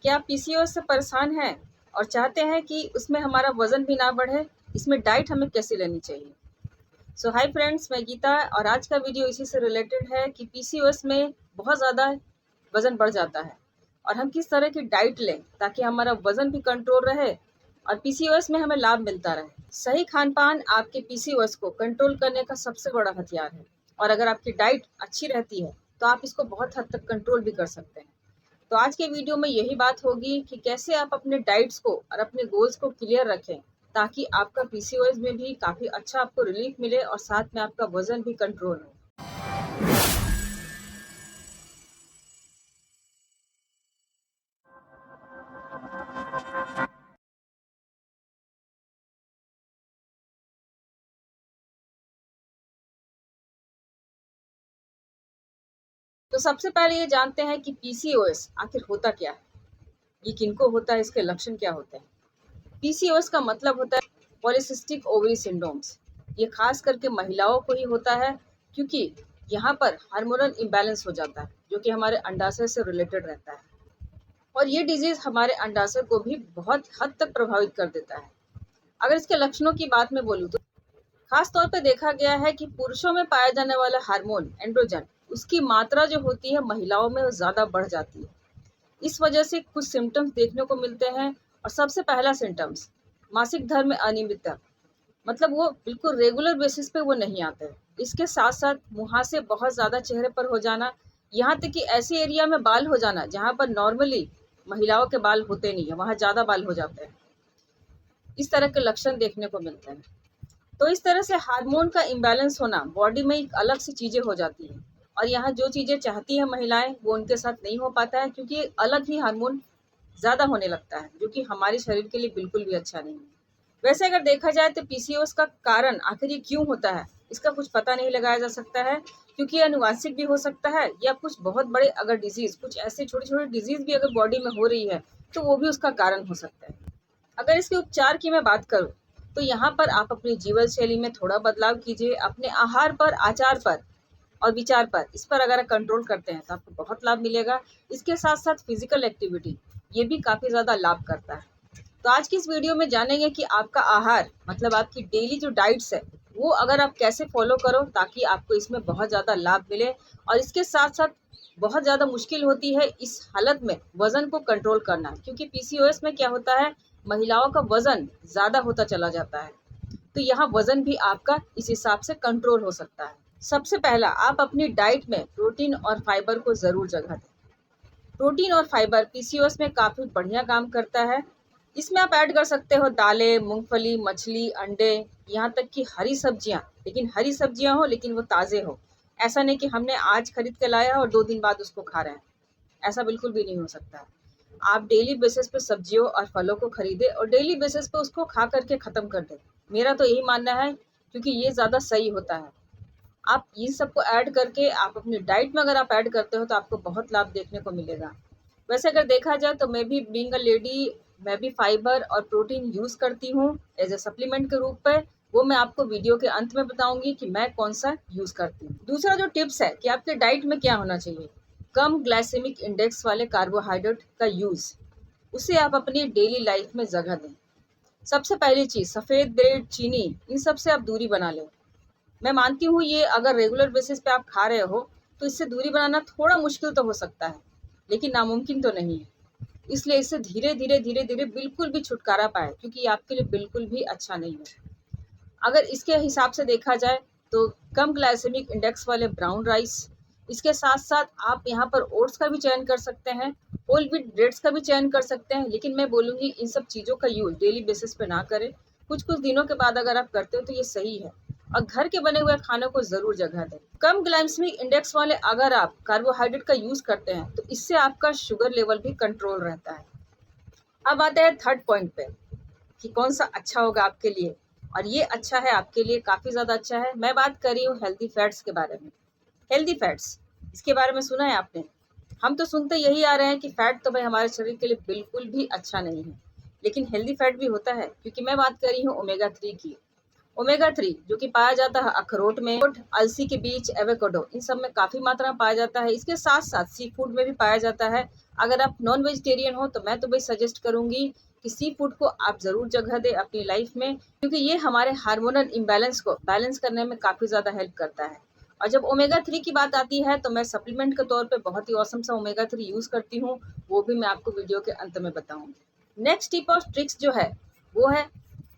क्या आप पीसीओएस से परेशान हैं और चाहते हैं कि उसमें हमारा वज़न भी ना बढ़े? इसमें डाइट हमें कैसे लेनी चाहिए? सो हाय फ्रेंड्स, मैं गीता और आज का वीडियो इसी से रिलेटेड है कि पीसीओएस में बहुत ज़्यादा वज़न बढ़ जाता है और हम किस तरह की डाइट लें ताकि हमारा वज़न भी कंट्रोल रहे और पीसीओएस में हमें लाभ मिलता रहे। सही खान-पान आपके पीसीओएस को कंट्रोल करने का सबसे बड़ा हथियार है और अगर आपकी डाइट अच्छी रहती है, तो आप इसको बहुत हद तक कंट्रोल भी कर सकते हैं। तो आज के वीडियो में यही बात होगी कि कैसे आप अपने डाइट्स को और अपने गोल्स को क्लियर रखें ताकि आपका पीसीओएस में भी काफ़ी अच्छा आपको रिलीफ मिले और साथ में आपका वज़न भी कंट्रोल हो। तो सबसे पहले ये जानते हैं कि पीसीओएस आखिर होता क्या है, ये किनको होता है, इसके लक्षण क्या होते हैं। पीसीओएस का मतलब होता है पॉलीसिस्टिक ओवरी सिंड्रोम्स। ये खास करके महिलाओं को ही होता है क्योंकि यहाँ पर हार्मोनल इम्बैलेंस हो जाता है जो कि हमारे अंडाशय से रिलेटेड रहता है और ये डिजीज़ हमारे अंडाशय को भी बहुत हद तक प्रभावित कर देता है। अगर इसके लक्षणों की बात मैं बोलूँ तो खास तौर पे देखा गया है कि पुरुषों में पाया जाने वाला हार्मोन एंड्रोजन, उसकी मात्रा जो होती है महिलाओं में वो ज़्यादा बढ़ जाती है। इस वजह से कुछ सिम्टम्स देखने को मिलते हैं और सबसे पहला सिम्टम्स मासिक धर्म में अनियमितता, मतलब वो बिल्कुल रेगुलर बेसिस पे वो नहीं आते। इसके साथ साथ मुहासे बहुत ज़्यादा चेहरे पर हो जाना, यहाँ तक कि ऐसी एरिया में बाल हो जाना जहाँ पर नॉर्मली महिलाओं के बाल होते नहीं है, वहाँ ज़्यादा बाल हो जाते हैं। इस तरह के लक्षण देखने को मिलते हैं। तो इस तरह से हार्मोन का इम्बैलेंस होना बॉडी में एक अलग सी चीज़ें हो जाती हैं और यहाँ जो चीज़ें चाहती हैं महिलाएं वो उनके साथ नहीं हो पाता है क्योंकि अलग ही हार्मोन ज़्यादा होने लगता है जो कि हमारे शरीर के लिए बिल्कुल भी अच्छा नहीं है। वैसे अगर देखा जाए तो पीसीओएस का कारण आखिर ये क्यों होता है, इसका कुछ पता नहीं लगाया जा सकता है क्योंकि ये अनुवांशिक भी हो सकता है या कुछ बहुत बड़े अगर डिजीज़, कुछ ऐसे छोटे छोटे डिजीज़ भी अगर बॉडी में हो रही है तो वो भी उसका कारण हो सकता है। अगर इसके उपचार की मैं बात करूँ तो यहाँ पर आप अपनी जीवन शैली में थोड़ा बदलाव कीजिए, अपने आहार पर, आचार पर और विचार पर, इस पर अगर आप कंट्रोल करते हैं तो आपको बहुत लाभ मिलेगा। इसके साथ साथ फिजिकल एक्टिविटी ये भी काफ़ी ज़्यादा लाभ करता है। तो आज की इस वीडियो में जानेंगे कि आपका आहार, मतलब आपकी डेली जो डाइट्स है वो अगर आप कैसे फॉलो करो ताकि आपको इसमें बहुत ज़्यादा लाभ मिले और इसके साथ साथ बहुत ज़्यादा मुश्किल होती है इस हालत में वज़न को कंट्रोल करना क्योंकि पीसीओएस में क्या होता है, महिलाओं का वज़न ज़्यादा होता चला जाता है। तो यहाँ वज़न भी आपका इस हिसाब से कंट्रोल हो सकता है। सबसे पहला, आप अपनी डाइट में प्रोटीन और फाइबर को ज़रूर जगह दें। प्रोटीन और फाइबर पीसीओएस में काफ़ी बढ़िया काम करता है। इसमें आप ऐड कर सकते हो दालें, मूंगफली, मछली, अंडे, यहाँ तक कि हरी सब्जियाँ, लेकिन हरी सब्जियाँ हो लेकिन वो ताज़े हो। ऐसा नहीं कि हमने आज खरीद के लाया और 2 दिन बाद उसको खा रहे हैं, ऐसा बिल्कुल भी नहीं हो सकता है। आप डेली बेसिस पे सब्जियों और फलों को खरीदें और डेली बेसिस पे उसको खा करके ख़त्म कर दें। मेरा तो यही मानना है क्योंकि ये ज़्यादा सही होता है। आप ये सबको ऐड करके आप अपनी डाइट में अगर आप ऐड करते हो तो आपको बहुत लाभ देखने को मिलेगा। वैसे अगर देखा जाए तो मैं भी बीइंग अ लेडी, मैं भी फाइबर और प्रोटीन यूज़ करती हूँ एज ए सप्लीमेंट के रूप में। वो मैं आपको वीडियो के अंत में बताऊंगी कि मैं कौन सा यूज़ करती हूँ। दूसरा जो टिप्स है कि आपके डाइट में क्या होना चाहिए, कम ग्लाइसेमिक इंडेक्स वाले कार्बोहाइड्रेट का यूज़, उसे आप अपनी डेली लाइफ में जगह दें। सबसे पहली चीज़, सफ़ेद ब्रेड, चीनी, इन सब से आप दूरी बना लें। मैं मानती हूँ ये अगर रेगुलर बेसिस पे आप खा रहे हो तो इससे दूरी बनाना थोड़ा मुश्किल तो हो सकता है लेकिन नामुमकिन तो नहीं है। इसलिए इससे धीरे धीरे धीरे धीरे बिल्कुल भी छुटकारा पाए क्योंकि ये आपके लिए बिल्कुल भी अच्छा नहीं है। अगर इसके हिसाब से देखा जाए तो कम ग्लाइसेमिक इंडेक्स वाले ब्राउन राइस, इसके साथ साथ आप यहाँ पर ओट्स का भी चयन कर सकते हैं, होल व्हीट ब्रेड्स का भी चयन कर सकते हैं, लेकिन मैं बोलूँगी इन सब चीज़ों का यूज़ डेली बेसिस पे ना करें। कुछ कुछ दिनों के बाद अगर आप करते हो तो ये सही है और घर के बने हुए खानों को ज़रूर जगह दें। कम ग्लाइसेमिक इंडेक्स वाले अगर आप कार्बोहाइड्रेट का यूज़ करते हैं तो इससे आपका शुगर लेवल भी कंट्रोल रहता है। अब आते हैं थर्ड पॉइंट पे कि कौन सा अच्छा होगा आपके लिए और ये अच्छा है आपके लिए, काफ़ी ज़्यादा अच्छा है। मैं बात कर रही हूँ हेल्दी फैट्स के बारे में। हेल्दी फैट्स, इसके बारे में सुना है आपने? हम तो सुनते यही आ रहे हैं कि फैट तो भाई हमारे शरीर के लिए बिल्कुल भी अच्छा नहीं है, लेकिन हेल्दी फैट भी होता है क्योंकि मैं बात कर रही हूँ ओमेगा 3 की। ओमेगा 3 जो कि पाया जाता है अखरोट में, अलसी के बीज, एवोकाडो, इन सब में काफ़ी मात्रा में पाया जाता है। इसके साथ साथ सी फूड में भी पाया जाता है। अगर आप नॉन वेजिटेरियन हो तो मैं तो भाई सजेस्ट करूंगी कि सी फूड को आप ज़रूर जगह दें अपनी लाइफ में, क्योंकि ये हमारे हार्मोनल इम्बैलेंस को बैलेंस करने में काफ़ी ज़्यादा हेल्प करता है। और जब ओमेगा 3 की बात आती है तो मैं सप्लीमेंट के तौर पे बहुत ही औसम सा ओमेगा 3 यूज़ करती हूँ, वो भी मैं आपको वीडियो के अंत में बताऊंगी। नेक्स्ट टिप और ट्रिक्स जो है वो है,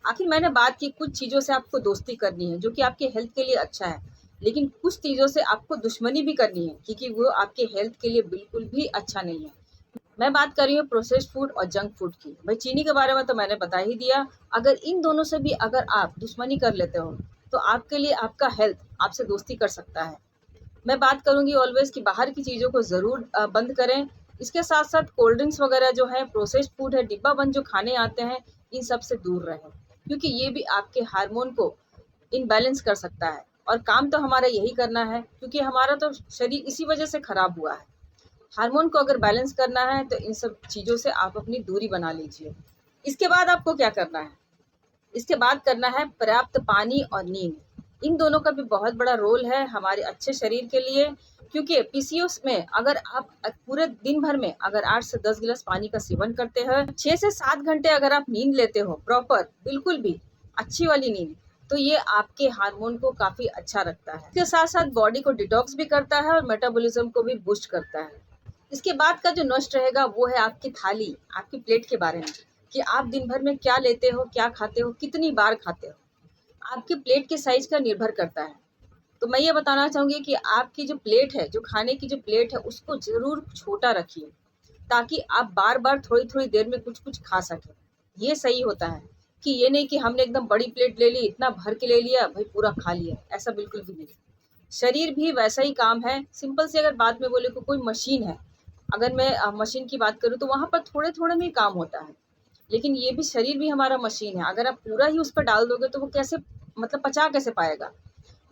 आखिर मैंने बात की कुछ चीज़ों से आपको दोस्ती करनी है जो कि आपके हेल्थ के लिए अच्छा है, लेकिन कुछ चीज़ों से आपको दुश्मनी भी करनी है क्योंकि वो आपके हेल्थ के लिए बिल्कुल भी अच्छा नहीं है। मैं बात कर रही हूँ प्रोसेस्ड फूड और जंक फूड की। भाई चीनी के बारे में तो मैंने बता ही दिया। अगर इन दोनों से भी अगर आप दुश्मनी कर लेते हो तो आपके लिए आपका हेल्थ आपसे दोस्ती कर सकता है। मैं बात करूंगी ऑलवेज कि बाहर की चीज़ों को ज़रूर बंद करें। इसके साथ साथ कोल्ड ड्रिंक्स वगैरह जो है, प्रोसेस्ड फूड है, डिब्बा बंद जो खाने आते हैं, इन सब से दूर रहें, क्योंकि ये भी आपके हार्मोन को इनबैलेंस कर सकता है। और काम तो हमारा यही करना है, क्योंकि हमारा तो शरीर इसी वजह से खराब हुआ है। हार्मोन को अगर बैलेंस करना है तो इन सब चीज़ों से आप अपनी दूरी बना लीजिए। इसके बाद आपको क्या करना है? इसके बाद करना है पर्याप्त पानी और नींद। इन दोनों का भी बहुत बड़ा रोल है हमारे अच्छे शरीर के लिए, क्योंकि पीसीओएस में अगर आप पूरे दिन भर में अगर 8 से 10 गिलास पानी का सेवन करते हैं, 6 से 7 घंटे अगर आप नींद लेते हो प्रॉपर, बिल्कुल भी अच्छी वाली नींद, तो ये आपके हार्मोन को काफ़ी अच्छा रखता है। इसके साथ साथ बॉडी को डिटॉक्स भी करता है और मेटाबॉलिज्म को भी बूस्ट करता है। इसके बाद का जो नष्ट रहेगा वो है आपकी थाली, आपकी प्लेट के बारे में, कि आप दिन भर में क्या लेते हो, क्या खाते हो, कितनी बार खाते हो, आपकी प्लेट के साइज का निर्भर करता है। तो मैं ये बताना चाहूँगी कि आपकी जो प्लेट है, जो खाने की जो प्लेट है, उसको ज़रूर छोटा रखिए, ताकि आप बार बार थोड़ी थोड़ी देर में कुछ कुछ खा सकें। ये सही होता है, कि ये नहीं कि हमने एकदम बड़ी प्लेट ले ली, इतना भर के ले लिया, भाई पूरा खा लिया, ऐसा बिल्कुल भी नहीं। शरीर भी वैसा ही काम है। सिंपल सी अगर बात में बोले, कोई मशीन है, अगर मैं मशीन की बात करूँ तो वहाँ पर थोड़े थोड़े में ही काम होता है, लेकिन ये भी शरीर भी हमारा मशीन है। अगर आप पूरा ही उस पर डाल दोगे तो वो कैसे, मतलब पचा कैसे पाएगा?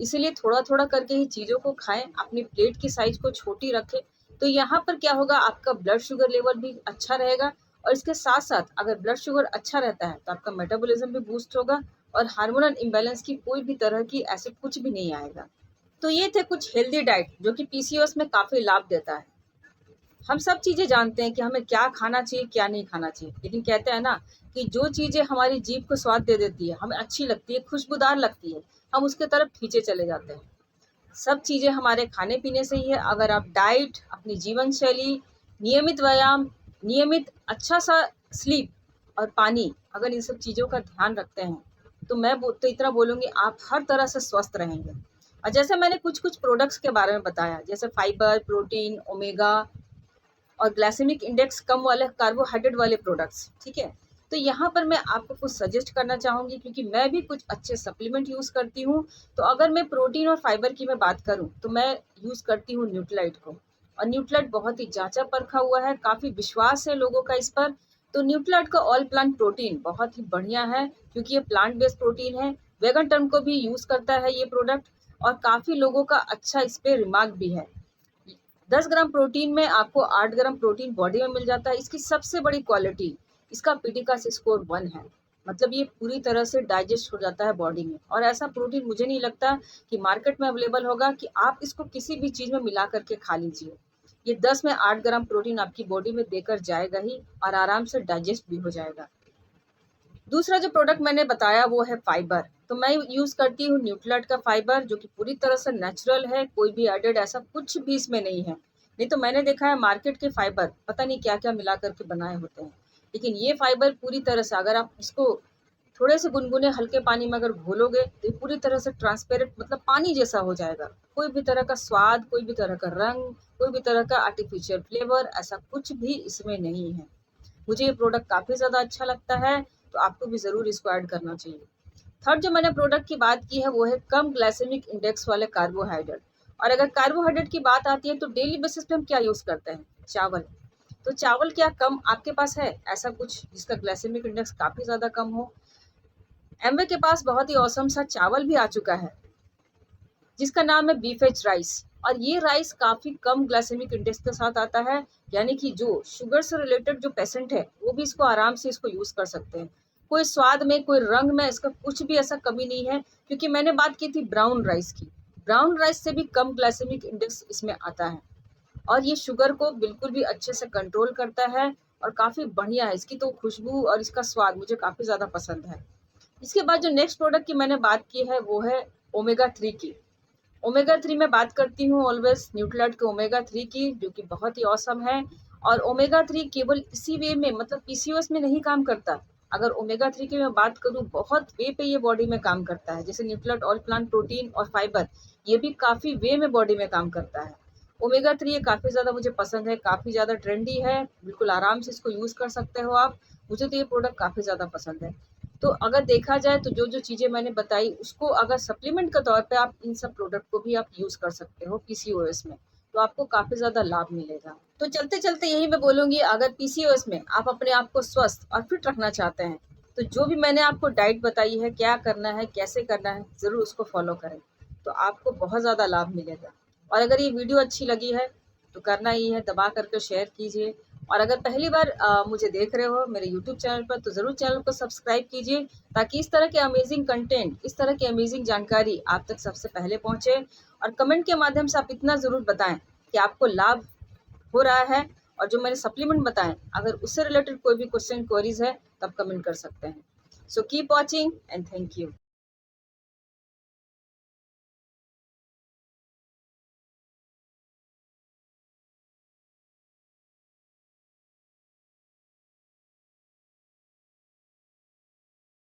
इसीलिए थोड़ा थोड़ा करके ही चीज़ों को खाएं, अपनी प्लेट की साइज को छोटी रखें। तो यहाँ पर क्या होगा, आपका ब्लड शुगर लेवल भी अच्छा रहेगा, और इसके साथ साथ अगर ब्लड शुगर अच्छा रहता है तो आपका मेटाबॉलिज्म भी बूस्ट होगा, और हार्मोनल इम्बैलेंस की कोई भी तरह की ऐसे कुछ भी नहीं आएगा। तो ये थे कुछ हेल्दी डाइट जो कि पीसीओएस में काफ़ी लाभ देता है। हम सब चीज़ें जानते हैं कि हमें क्या खाना चाहिए, क्या नहीं खाना चाहिए, लेकिन कहते हैं ना कि जो चीज़ें हमारी जीभ को स्वाद दे देती है, हमें अच्छी लगती है, खुशबूदार लगती है, हम उसके तरफ खींचे चले जाते हैं। सब चीज़ें हमारे खाने पीने से ही है। अगर आप डाइट, अपनी जीवन शैली, नियमित व्यायाम, नियमित अच्छा सा स्लीप और पानी, अगर इन सब चीज़ों का ध्यान रखते हैं, तो मैं तो इतना बोलूँगी, आप हर तरह से स्वस्थ रहेंगे। और जैसे मैंने कुछ कुछ प्रोडक्ट्स के बारे में बताया, जैसे फाइबर, प्रोटीन, ओमेगा और ग्लाइसेमिक इंडेक्स कम वाले कार्बोहाइड्रेट वाले प्रोडक्ट्स, ठीक है। तो यहाँ पर मैं आपको कुछ सजेस्ट करना चाहूँगी, क्योंकि मैं भी कुछ अच्छे सप्लीमेंट यूज़ करती हूँ। तो अगर मैं प्रोटीन और फाइबर की मैं बात करूँ तो मैं यूज़ करती हूँ न्यूट्रीलाइट को, और न्यूट्रीलाइट बहुत ही जांचा परखा हुआ है, काफ़ी विश्वास है लोगों का इस पर। तो न्यूट्रीलाइट का ऑल प्लांट प्रोटीन बहुत ही बढ़िया है, क्योंकि ये प्लांट बेस्ड प्रोटीन है। वेगन टर्म को भी यूज़ करता है ये प्रोडक्ट, और काफ़ी लोगों का अच्छा इस पर रिमार्क भी है। 10 ग्राम प्रोटीन में आपको 8 ग्राम प्रोटीन बॉडी में मिल जाता है। इसकी सबसे बड़ी क्वालिटी, इसका पीडिकास स्कोर 1 है, मतलब ये पूरी तरह से डाइजेस्ट हो जाता है बॉडी में। और ऐसा प्रोटीन मुझे नहीं लगता कि मार्केट में अवेलेबल होगा, कि आप इसको किसी भी चीज़ में मिला करके खा लीजिए। ये 10 में 8 ग्राम प्रोटीन आपकी बॉडी में देकर जाएगा ही, और आराम से डाइजेस्ट भी हो जाएगा। दूसरा जो प्रोडक्ट मैंने बताया वो है फाइबर। तो मैं यूज़ करती हूँ न्यूट्रीलाइट का फाइबर, जो कि पूरी तरह से नेचुरल है, कोई भी एडेड ऐसा कुछ भी इसमें नहीं है। नहीं तो मैंने देखा है मार्केट के फाइबर पता नहीं क्या क्या मिला करके बनाए होते हैं, लेकिन ये फाइबर पूरी तरह से, अगर आप इसको थोड़े से गुनगुने हल्के पानी में अगर घोलोगे तो ये पूरी तरह से ट्रांसपेरेंट, मतलब पानी जैसा हो जाएगा। कोई भी तरह का स्वाद, कोई भी तरह का रंग, कोई भी तरह का आर्टिफिशियल फ्लेवर, ऐसा कुछ भी इसमें नहीं है। मुझे ये प्रोडक्ट काफ़ी ज़्यादा अच्छा लगता है, तो आपको भी ज़रूर इसको ऐड करना चाहिए। थर्ड जो मैंने प्रोडक्ट की बात की है वो है कम ग्लाइसेमिक इंडेक्स वाले कार्बोहाइड्रेट। और अगर कार्बोहाइड्रेट की बात आती है तो डेली बेसिस पे हम क्या यूज़ करते हैं? चावल। तो चावल क्या कम आपके पास है ऐसा कुछ जिसका ग्लाइसेमिक इंडेक्स काफ़ी ज़्यादा कम हो? एमवे के पास बहुत ही औसम सा चावल भी आ चुका है, जिसका नाम है बीफेज राइस। और ये राइस काफ़ी कम ग्लाइसेमिक इंडेक्स के साथ आता है, यानी कि जो शुगर से रिलेटेड जो पेशेंट है वो भी इसको आराम से इसको यूज़ कर सकते हैं। कोई स्वाद में, कोई रंग में इसका कुछ भी ऐसा कमी नहीं है, क्योंकि मैंने बात की थी ब्राउन राइस की। ब्राउन राइस से भी कम ग्लाइसेमिक इंडेक्स इसमें आता है और ये शुगर को बिल्कुल भी अच्छे से कंट्रोल करता है और काफ़ी बढ़िया है। इसकी तो खुशबू और इसका स्वाद मुझे काफ़ी ज़्यादा पसंद है। इसके बाद जो नेक्स्ट प्रोडक्ट की मैंने बात की है वो है ओमेगा 3 की। ओमेगा 3 मैं बात करती हूँ ऑलवेज न्यूट्रिलाइट के ओमेगा 3 की, जो कि बहुत ही ऑसम है। और ओमेगा 3 केवल इसी वे में, मतलब पीसीओएस में नहीं काम करता। अगर ओमेगा 3 की मैं बात करूँ, बहुत वे पे ये बॉडी में काम करता है। जैसे न्यूट्रिलाइट ऑल प्लांट प्रोटीन और फाइबर, ये भी काफ़ी वे में बॉडी में काम करता है। ओमेगा 3 ये काफ़ी ज़्यादा मुझे पसंद है, काफ़ी ज़्यादा ट्रेंडी है, बिल्कुल आराम से इसको यूज़ कर सकते हो आप। मुझे तो ये प्रोडक्ट काफ़ी ज़्यादा पसंद है। तो अगर देखा जाए तो जो चीज़ें मैंने बताई उसको अगर सप्लीमेंट के तौर पे आप इन सब प्रोडक्ट को भी आप यूज़ कर सकते हो पीसीओएस में, तो आपको काफ़ी ज़्यादा लाभ मिलेगा। तो चलते-चलते यही मैं बोलूँगी, अगर पीसीओएस में आप अपने आप को स्वस्थ और फिट रखना चाहते हैं, तो जो भी मैंने आपको डाइट बताई है, क्या करना है, कैसे करना है, ज़रूर उसको फ़ॉलो करें। तो आपको बहुत ज़्यादा लाभ मिलेगा। और अगर ये वीडियो अच्छी लगी है, तो करना ही है, दबा करके शेयर कीजिए। और अगर पहली बार मुझे देख रहे हो मेरे यूट्यूब चैनल पर, तो ज़रूर चैनल को सब्सक्राइब कीजिए, ताकि इस तरह के अमेजिंग कंटेंट, इस तरह की अमेजिंग जानकारी आप तक सबसे पहले पहुँचे। और कमेंट के माध्यम से आप इतना ज़रूर बताएं कि आपको लाभ हो रहा है, और जो मैंने सप्लीमेंट बताएं, अगर उससे रिलेटेड कोई भी क्वेश्चन क्वेरीज है, तब कमेंट कर सकते हैं। So keep watching and thank you.